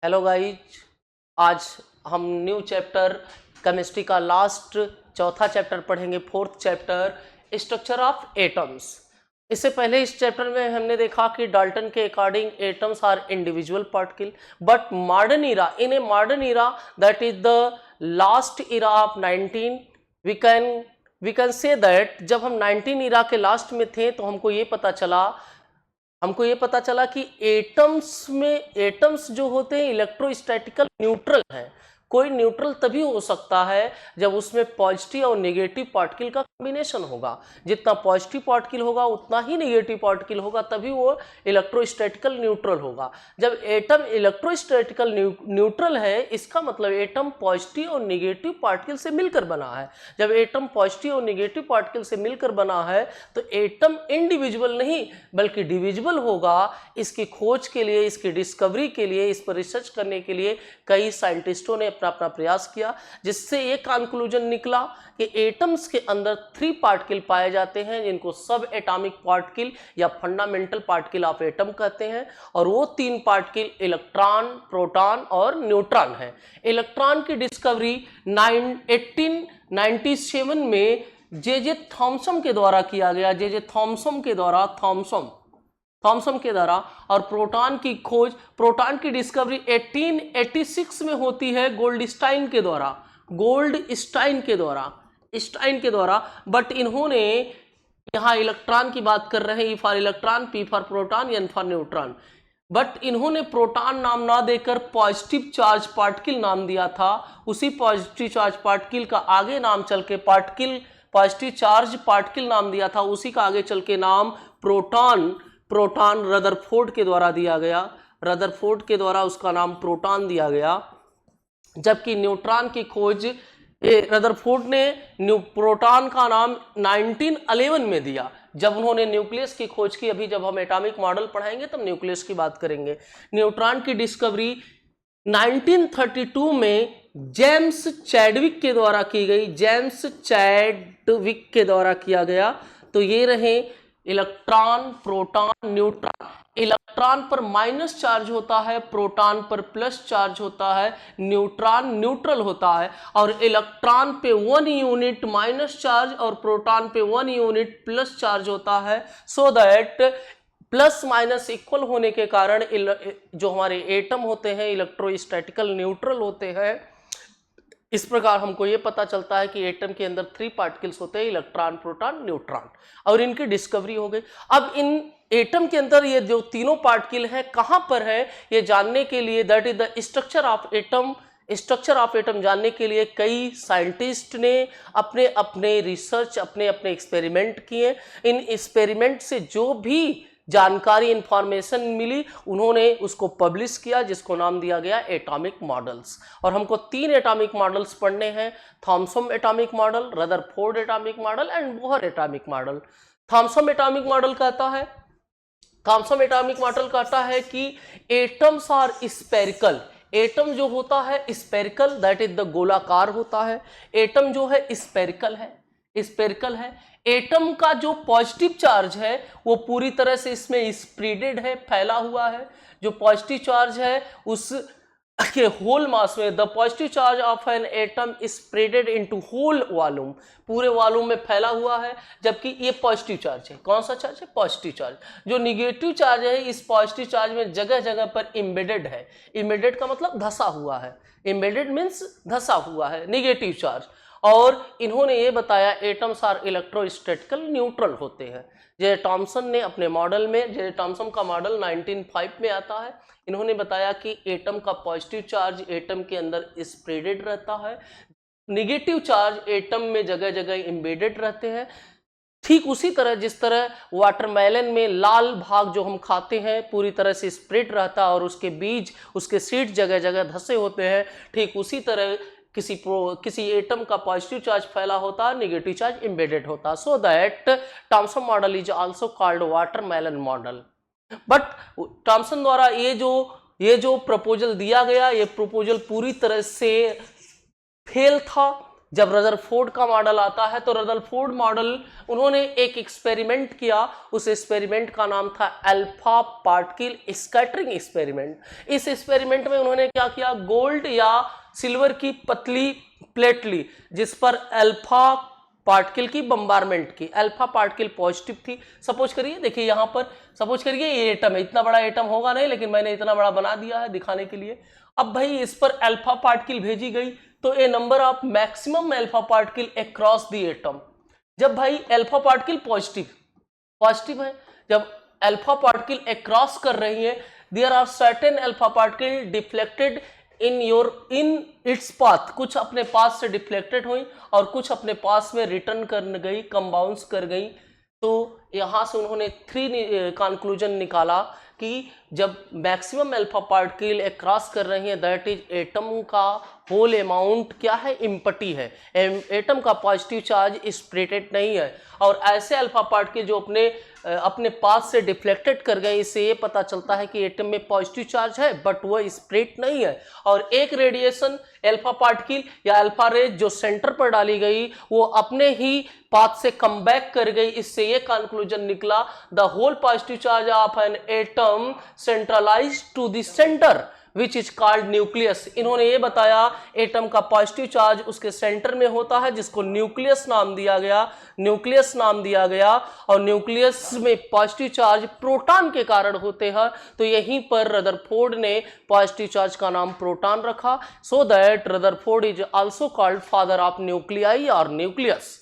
Hello guys, आज हम new chapter chemistry का लास्ट चौथा चैप्टर पढ़ेंगे, fourth chapter structure of atoms. इससे पहले इस चैप्टर में हमने देखा कि डाल्टन के according atoms are individual particle, but modern era, in a modern era that is the last era of 19, we can say that जब हम 19 इरा के लास्ट में थे तो हमको ये पता चला कि एटम्स जो होते हैं इलेक्ट्रोस्टैटिकल न्यूट्रल हैं। कोई न्यूट्रल तभी हो सकता है जब उसमें पॉजिटिव और नेगेटिव पार्टिकल का कॉम्बिनेशन होगा। जितना पॉजिटिव पार्टिकल होगा उतना ही नेगेटिव पार्टिकल होगा, तभी वो इलेक्ट्रोस्टैटिकल न्यूट्रल होगा। जब एटम इलेक्ट्रोस्टैटिकल न्यूट्रल है, इसका मतलब एटम पॉजिटिव और नेगेटिव पार्टिकल से मिलकर बना है। जब एटम पॉजिटिव और नेगेटिव पार्टिकल से मिलकर बना है तो एटम इंडिविजुअल नहीं बल्कि डिविजिबल होगा। इसकी खोज के लिए, इसकी डिस्कवरी के लिए, इस पर रिसर्च करने के लिए कई साइंटिस्टों ने अपना प्रयास किया, जिससे ये कंक्लूजन निकला कि एटम्स के अंदर 3 पार्टिकल पाए जाते हैं जिनको सब एटॉमिक पार्टिकल या फंडामेंटल पार्टिकल ऑफ एटम कहते हैं। और वो 3 पार्टिकल इलेक्ट्रॉन, प्रोटॉन और न्यूट्रॉन है। इलेक्ट्रॉन की डिस्कवरी 1897 में जे थॉमसन के द्वारा किया गया, जे थॉमसन के द्वारा, थॉमसन के द्वारा। और प्रोटॉन की खोज, प्रोटॉन की डिस्कवरी 1886 में होती है गोल्डस्टाइन के द्वारा। बट इन्होंने, यहाँ इलेक्ट्रॉन की बात कर रहे हैं, E for electron, P for proton, N for neutron. But इन्होंने प्रोटॉन नाम ना देकर पॉजिटिव चार्ज पार्टिकल नाम दिया था। उसी पॉजिटिव चार्ज पार्टिकल का आगे नाम चल के पॉजिटिव चार्ज पार्टिकल नाम दिया था, उसी का आगे चल के नाम प्रोटॉन रदरफोर्ड के द्वारा दिया गया। रदरफोर्ड के द्वारा उसका नाम प्रोटॉन दिया गया। जबकि न्यूट्रॉन की खोज रदरफोर्ड ने प्रोटॉन का नाम 1911 में दिया, जब उन्होंने न्यूक्लियस की खोज की। अभी जब हम एटॉमिक मॉडल पढ़ाएंगे तब न्यूक्लियस की बात करेंगे। न्यूट्रॉन की डिस्कवरी 1932 में जेम्स चैडविक के द्वारा की गई, जेम्स चैडविक के द्वारा किया गया। तो ये रहे इलेक्ट्रॉन, प्रोटॉन, न्यूट्रॉन। इलेक्ट्रॉन पर माइनस चार्ज होता है, प्रोटॉन पर प्लस चार्ज होता है, न्यूट्रॉन न्यूट्रल होता है। और इलेक्ट्रॉन पे 1 यूनिट माइनस चार्ज और प्रोटॉन पे 1 यूनिट प्लस चार्ज होता है। So that plus minus equal होने के कारण जो हमारे एटम होते हैं इलेक्ट्रोस्टैटिकल न्यूट्रल होते हैं। इस प्रकार हमको ये पता चलता है कि एटम के अंदर 3 पार्टिकल्स होते हैं, इलेक्ट्रॉन, प्रोटॉन, न्यूट्रॉन, और इनकी डिस्कवरी हो गई। अब इन एटम के अंदर ये जो तीनों पार्टिकल हैं कहां पर है, ये जानने के लिए, that is the structure of atom जानने के लिए कई साइंटिस्ट ने अपने अपने रिसर्च, अपने अपने एक्सपेरिमेंट किए। इन एक्सपेरिमेंट से जो भी जानकारी, इंफॉर्मेशन मिली, उन्होंने उसको पब्लिश किया, जिसको नाम दिया गया एटॉमिक मॉडल्स। और हमको 3 एटॉमिक मॉडल्स पढ़ने हैं, Thomson atomic model, Rutherford atomic model and Bohr atomic model. Thomson atomic model कहता है कि एटम्स आर स्फेरिकल। एटम जो होता है स्फेरिकल, दैट इज द गोलाकार होता है। एटम जो है स्फेरिकल है। एटम का जो पॉजिटिव चार्ज है वो पूरी तरह से इसमें स्प्रेडेड है, फैला हुआ है। जो पॉजिटिव चार्ज है उस के होल मास में, the positive charge of an atom spreaded into whole volume, पूरे वॉल्यूम में फैला हुआ है। जबकि ये पॉजिटिव चार्ज है। कौन सा चार्ज है? Positive charge. जो निगेटिव चार्ज है इस पॉजिटिव चार्ज में जगह जगह पर एम्बेडेड है। एम्बेडेड का मतलब धसा हुआ है, एम्बेडेड मीन्स धसा हुआ है, निगेटिव चार्ज। और इन्होंने ये बताया एटम्स आर इलेक्ट्रोस्टैटिकल न्यूट्रल होते हैं। जे थॉमसन ने अपने मॉडल में, जे थॉमसन का मॉडल 1905 में आता है, इन्होंने बताया कि एटम का पॉजिटिव चार्ज एटम के अंदर स्प्रेडेड रहता है, निगेटिव चार्ज एटम में जगह जगह एम्बेडेड रहते हैं। ठीक उसी तरह जिस तरह वाटरमेलन में लाल भाग जो हम खाते हैं पूरी तरह से स्प्रेड रहता है और उसके बीज, उसके सीड जगह जगह धसे होते हैं, ठीक उसी तरह किसी एटम का पॉजिटिव चार्ज फैला होता है, नेगेटिव चार्ज एम्बेडेड होता है। So that Thomson model is also called watermelon model. But Thomson द्वारा ये जो प्रपोजल दिया गया, ये प्रपोजल पूरी तरह से फेल था। जब रदरफोर्ड का मॉडल आता है तो रदरफोर्ड मॉडल उन्होंने एक एक्सपेरिमेंट किया, उस एक्सपेरिमेंट का नाम था अल्फा पार्टिकल स्कैटरिंग एक्सपेरिमेंट। इस एक्सपेरिमेंट में उन्होंने क्या किया, गोल्ड या सिल्वर की पतली प्लेट ली जिस पर अल्फा पार्टिकल की बम्बारमेंट की, अल्फा पार्टिकल पॉजिटिव थी। सपोज करिए, देखिए यहां पर सपोज करिए ये एटम है, इतना बड़ा एटम होगा नहीं लेकिन मैंने इतना बड़ा बना दिया है दिखाने के लिए। अब भाई इस पर अल्फा पार्टिकल भेजी गई तो a number of maximum alpha particle across the atom. जब भाई अल्फा पार्टिकल पॉजिटिव है, जब अल्फा पार्टिकल अक्रॉस कर रही है, there are certain alpha particle deflected in its path, कुछ अपने पास से डिफ्लेक्टेड हुई और कुछ अपने पास में रिटर्न कर गई, कंबाउंस कर गई। तो यहां से उन्होंने 3 कंक्लूजन निकाला कि जब मैक्सिमम अल्फा पार्टिकल क्रॉस कर रही है दैट इज एटम का होल अमाउंट क्या है, इम्पटी है, एटम का पॉजिटिव चार्ज स्प्रेटेड नहीं है। और ऐसे अल्फा पार्टिकल जो अपने पास से डिफ्लेक्टेड कर गए, इससे ये पता चलता है कि एटम में पॉजिटिव चार्ज है बट वो स्प्रेड नहीं है। और एक रेडिएशन अल्फा पार्टिकल या अल्फा रेज जो सेंटर पर डाली गई वो अपने ही पाथ से कम बैक कर गई। इससे ये कंक्लूजन निकला, the whole positive charge of an atom centralised to the centre which is called nucleus. इन्होंने ये बताया एटम का पॉजिटिव चार्ज उसके सेंटर में होता है जिसको न्यूक्लियस नाम दिया गया, और न्यूक्लियस में पॉजिटिव चार्ज प्रोटॉन के कारण होते हैं। तो यहीं पर रदरफोर्ड ने पॉजिटिव चार्ज का नाम प्रोटॉन रखा। So that Rutherford is also called father of nuclei और न्यूक्लियस।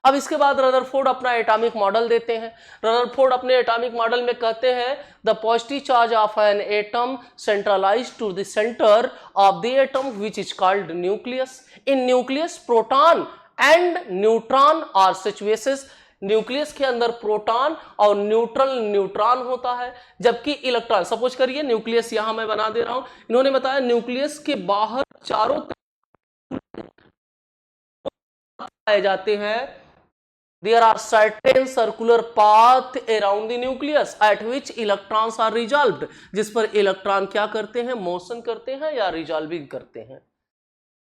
अब इसके बाद रदरफोर्ड अपना एटॉमिक मॉडल देते हैं। रदरफोर्ड अपने एटॉमिक मॉडल में कहते हैं the positive charge of an atom centralised to the centre of the atom which is called nucleus. In nucleus proton and neutron are situations. Nucleus के अंदर proton और neutron होता है, जबकि इलेक्ट्रॉन, सपोज करिए न्यूक्लियस यहां मैं बना दे रहा हूं, इन्होंने बताया न्यूक्लियस के बाहर चारों पाए जाते हैं। There are certain circular path around the nucleus at which electrons are resolved, जिस पर इलेक्ट्रॉन क्या करते हैं, मोशन करते हैं या रिजॉल्विंग करते हैं।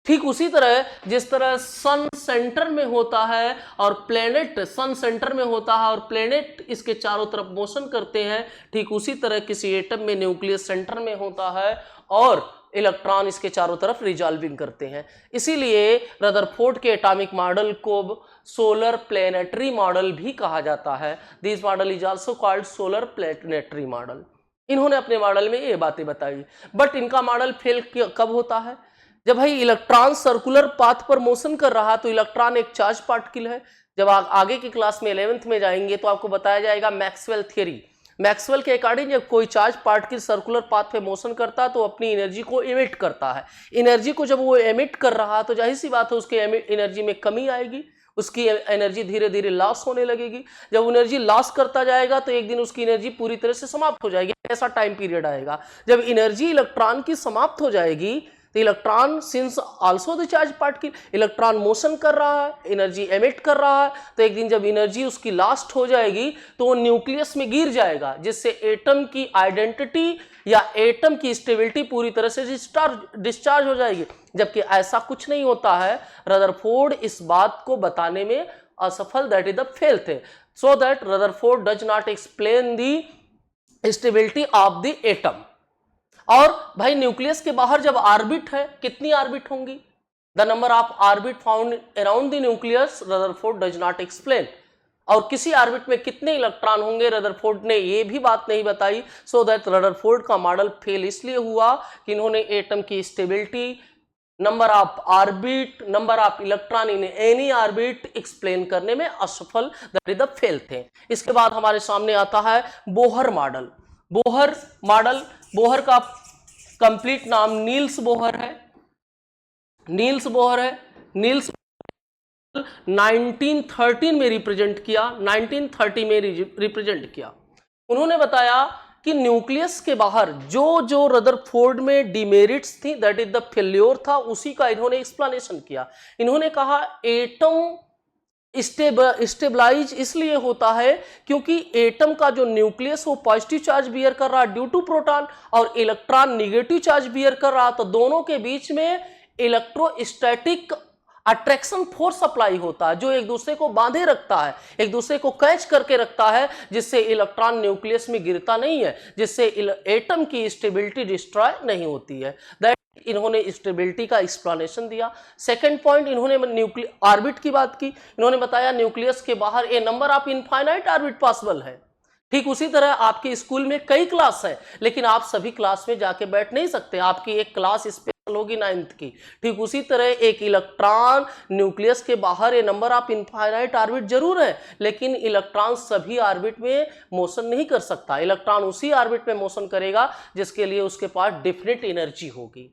ठीक उसी तरह जिस तरह सन सेंटर में होता है और प्लेनेट सन सेंटर में होता है और प्लेनेट इसके चारों तरफ मोशन करते हैं, ठीक उसी तरह किसी एटम में न्यूक्लियस सेंटर में होता है और इलेक्ट्रॉन इसके चारों तरफ रिजॉल्विंग करते हैं। इसीलिए रदरफोर्ड के एटॉमिक मॉडल को सोलर प्लेनेटरी मॉडल भी कहा जाता है। This model is also called solar planetary model. इन्होंने अपने मॉडल में ये बातें बताई, बट इनका मॉडल फेल कब होता है, जब भाई इलेक्ट्रॉन सर्कुलर पाथ पर मोशन कर रहा, तो इलेक्ट्रॉन एक चार्ज पार्टिकल है। जब आप आगे की क्लास में 11th में जाएंगे तो आपको बताया जाएगा मैक्सवेल थ्योरी। मैक्सवेल के अकॉर्डिंग जब कोई चार्ज पार्टिकल सर्कुलर पाथ पे मोशन करता है तो अपनी एनर्जी को एमिट करता है। एनर्जी को जब वो एमिट कर रहा है तो जाहिर सी बात है उसके एनर्जी में कमी आएगी, उसकी एनर्जी धीरे धीरे लॉस होने लगेगी। जब एनर्जी लॉस करता जाएगा तो एक दिन उसकी एनर्जी पूरी तरह से समाप्त हो जाएगी। ऐसा टाइम पीरियड आएगा जब एनर्जी इलेक्ट्रॉन की समाप्त हो जाएगी। तो electron since also the charge particle, electron motion कर रहा है, एनर्जी एमिट कर रहा है, तो एक दिन जब एनर्जी उसकी लास्ट हो जाएगी तो वो न्यूक्लियस में गिर जाएगा, जिससे एटम की आइडेंटिटी या एटम की स्टेबिलिटी पूरी तरह से डिस्चार्ज हो जाएगी। जबकि ऐसा कुछ नहीं होता है। रदरफोर्ड इस बात को बताने में असफल, दैट इज द फेल थे। So that Rutherford does not explain the stability of the atom. और भाई न्यूक्लियस के बाहर जब ऑर्बिट है, कितनी ऑर्बिट होंगी, the number of orbit found around the nucleus Rutherford does not explain. और किसी ऑर्बिट में कितने इलेक्ट्रॉन होंगे रदरफोर्ड ने ये भी बात नहीं बताई। सो दैट रदरफोर्ड का मॉडल फेल इसलिए हुआ कि इन्होंने एटम की stability, number of orbit, number of electron in any orbit explain करने में असफल, दैट इज द फेल थे। इसके बाद हमारे सामने आता है बोहर मॉडल। बोहर का कंप्लीट नाम नील्स बोहर है। नील्स 1913 में रिप्रेजेंट किया, 1930 में रिप्रेजेंट किया। उन्होंने बताया कि न्यूक्लियस के बाहर जो रदरफोर्ड में डिमेरिट्स थी, दैट इज द फेल्योर था, उसी का इन्होंने एक्सप्लेनेशन किया। इन्होंने कहा एटम स्टेबलाइज इसलिए होता है क्योंकि एटम का जो न्यूक्लियस वो पॉजिटिव चार्ज बियर कर रहा ड्यू टू प्रोटॉन और इलेक्ट्रॉन निगेटिव चार्ज बियर कर रहा, तो दोनों के बीच में इलेक्ट्रोस्टैटिक अट्रैक्शन फोर्स अप्लाई होता है जो एक दूसरे को बांधे रखता है, एक दूसरे को कैच करके रखता है, जिससे इलेक्ट्रॉन न्यूक्लियस में गिरता नहीं है, जिससे एटम की स्टेबिलिटी डिस्ट्रॉय नहीं होती है। दैट इन्होंने स्टेबिलिटी का एक्सप्लेनेशन दिया। सेकंड पॉइंट, इन्होंने ऑर्बिट की बात की। इन्होंने बताया न्यूक्लियस के बाहर a number of infinite orbit possible है। ठीक उसी तरह आपके स्कूल में कई क्लास है, लेकिन आप सभी क्लास में जाके बैठ नहीं सकते, आपकी एक क्लास स्पेशल होगी 9th की। ठीक उसी तरह एक इलेक्ट्रॉन न्यूक्लियस के बाहर a number of infinite orbit जरूर है, लेकिन इलेक्ट्रॉन सभी ऑर्बिट में मोशन नहीं कर सकता। इलेक्ट्रॉन उसी ऑर्बिट में मोशन करेगा जिसके लिए उसके पास डेफिनेट एनर्जी होगी।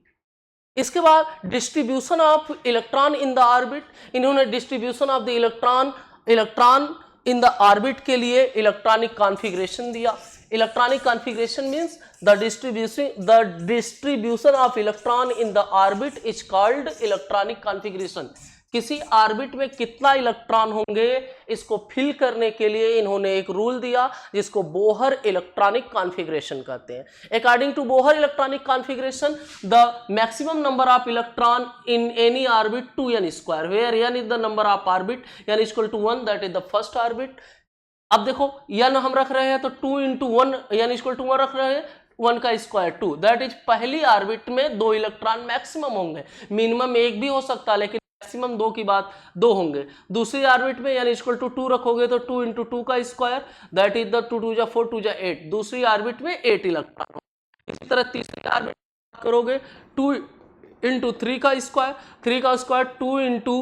इसके बाद distribution of electron in the orbit, इन्होंने distribution of the electron in the orbit के लिए इलेक्ट्रॉनिक कॉन्फ़िगरेशन दिया। Electronic configuration means the distribution of electron in the orbit is called electronic configuration. किसी orbit में कितना इलेक्ट्रॉन होंगे इसको fill करने के लिए इन्होंने एक रूल दिया जिसको बोहर इलेक्ट्रॉनिक कॉन्फ़िगरेशन कहते हैं। According to Bohr electronic configuration the maximum number of electron in any orbit 2n² where n is the number of orbit, n equal to 1 that is the first orbit. अब देखो n हम रख रहे हैं तो 2 × 1 n equal to 1 रख रहे हैं, 1 का स्क्वायर 2, दैट इज पहली ऑर्बिट में 2 इलेक्ट्रॉन मैक्सिमम होंगे, मिनिमम 1 भी हो सकता है लेकिन मैक्सिमम 2 की बात 2 होंगे। दूसरी ऑर्बिट में n इक्वल टू 2 रखोगे तो 2 × 2 का स्क्वायर दैट इज द 2 × 2 = 4 2 × 8, दूसरी ऑर्बिट में 8 इलेक्ट्रॉन होंगे। इसी तरह तीसरी ऑर्बिट करोगे 2 × 3 का स्क्वायर, 3 का square 2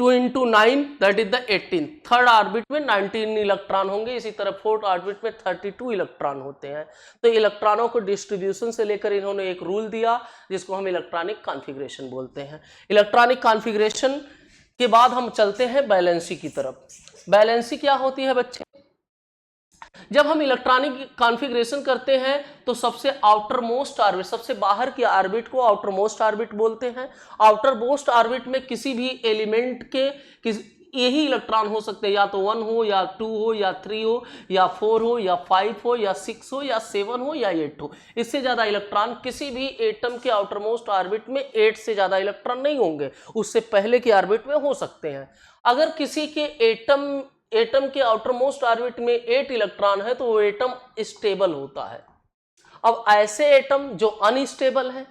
× 9 that is the 18, third orbit में 19 इलेक्ट्रॉन होंगे। इसी तरह फोर्थ ऑर्बिट में 32 इलेक्ट्रॉन होते हैं। तो इलेक्ट्रॉनों को डिस्ट्रीब्यूशन से लेकर इन्होंने एक रूल दिया जिसको हम इलेक्ट्रॉनिक कॉन्फ़िगरेशन बोलते हैं। इलेक्ट्रॉनिक कॉन्फ़िगरेशन के बाद हम चलते हैं बैलेंसी की तरफ। बैलेंसी क्या होती है बच्चे? जब हम इलेक्ट्रॉनिक कॉन्फ़िगरेशन करते हैं तो सबसे आउटर मोस्ट ऑर्बिट, सबसे बाहर की ऑर्बिट को आउटर मोस्ट ऑर्बिट बोलते हैं। आउटर मोस्ट ऑर्बिट में किसी भी एलिमेंट के यही इलेक्ट्रॉन हो सकते हैं, या तो 1 हो या 2 हो या 3 हो या 4 हो या 5 हो या 6 हो या 7 हो या 8 हो। इससे ज्यादा इलेक्ट्रॉन किसी भी एटम के आउटर मोस्ट ऑर्बिट में 8 से ज्यादा इलेक्ट्रॉन नहीं होंगे, उससे पहले की ऑर्बिट में हो सकते हैं। अगर किसी के एटम के आउटर मोस्ट ऑर्बिट में 8 इलेक्ट्रॉन है तो वो एटम स्टेबल होता है। अब ऐसे एटम जो अनस्टेबल है,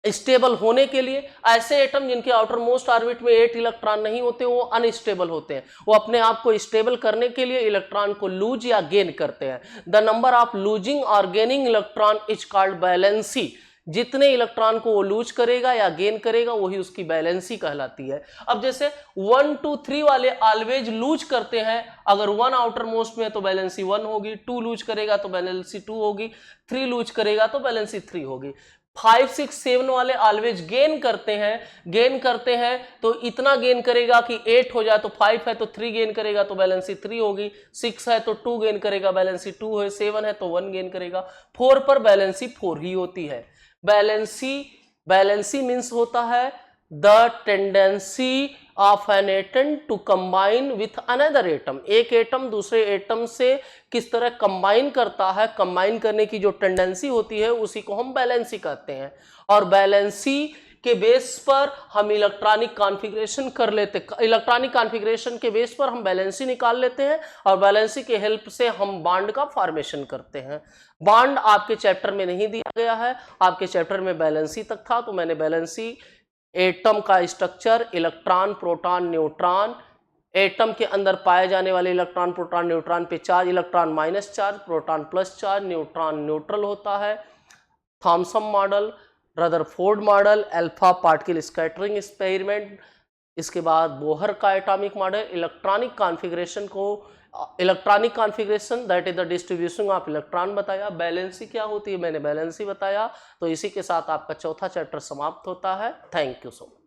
स्टेबल होने के लिए ऐसे एटम जिनके आउटर मोस्ट ऑर्बिट में 8 इलेक्ट्रॉन नहीं होते वो अनस्टेबल होते हैं। वो अपने आप को स्टेबल करने के लिए इलेक्ट्रॉन को लूज या गेन करते हैं। द नंबर ऑफ लूजिंग और gaining electron is called valency. जितने इलेक्ट्रॉन को वो लूज करेगा या गेन करेगा वही उसकी बैलेंसी कहलाती है। अब जैसे 1 2 3 वाले ऑलवेज लूज करते हैं, अगर 1 आउटर मोस्ट में है तो बैलेंसी 1 होगी, 2 लूज करेगा तो बैलेंसी 2 होगी, 3 लूज करेगा तो बैलेंसी 3 होगी। 5 6 7 वाले ऑलवेज गेन करते हैं तो इतना गेन करेगा कि 8 हो जाए, तो 5 है तो 3 गेन करेगा तो बैलेंसी 3 होगी, 6 है तो 2 गेन करेगा बैलेंसी 2 है, 7 है तो 1 गेन करेगा, 4 पर बैलेंसी 4 ही होती है। बैलेंसी मीन्स होता है the tendency of an atom to combine with another atom. एक एटम दूसरे एटम से किस तरह कंबाइन करता है, कंबाइन करने की जो टेंडेंसी होती है उसी को हम बैलेंसी कहते हैं। और बैलेंसी के बेस पर हम इलेक्ट्रॉनिक कॉन्फ़िगरेशन कर लेते, इलेक्ट्रॉनिक कॉन्फ़िगरेशन के बेस पर हम बैलेंसी निकाल लेते हैं और बैलेंसी के हेल्प से हम बॉन्ड का फॉर्मेशन करते हैं। बॉन्ड आपके चैप्टर में नहीं दिया गया है, आपके चैप्टर में बैलेंसी तक था, तो मैंने बैलेंसी एटम का structure, electron proton neutron, atom के अंदर पाए जाने वाले इलेक्ट्रॉन प्रोटॉन न्यूट्रॉन पे charge, electron minus charge, proton plus charge, neutron neutral होता है, Thompson model, Rutherford model, alpha particle scattering experiment, इसके बाद बोहर का atomic model. Electronic configuration that is the distribution of electron बताया। Valency क्या होती है मैंने बैलेंसी बताया। तो इसी के साथ आपका चौथा चैप्टर समाप्त होता है। Thank you so much.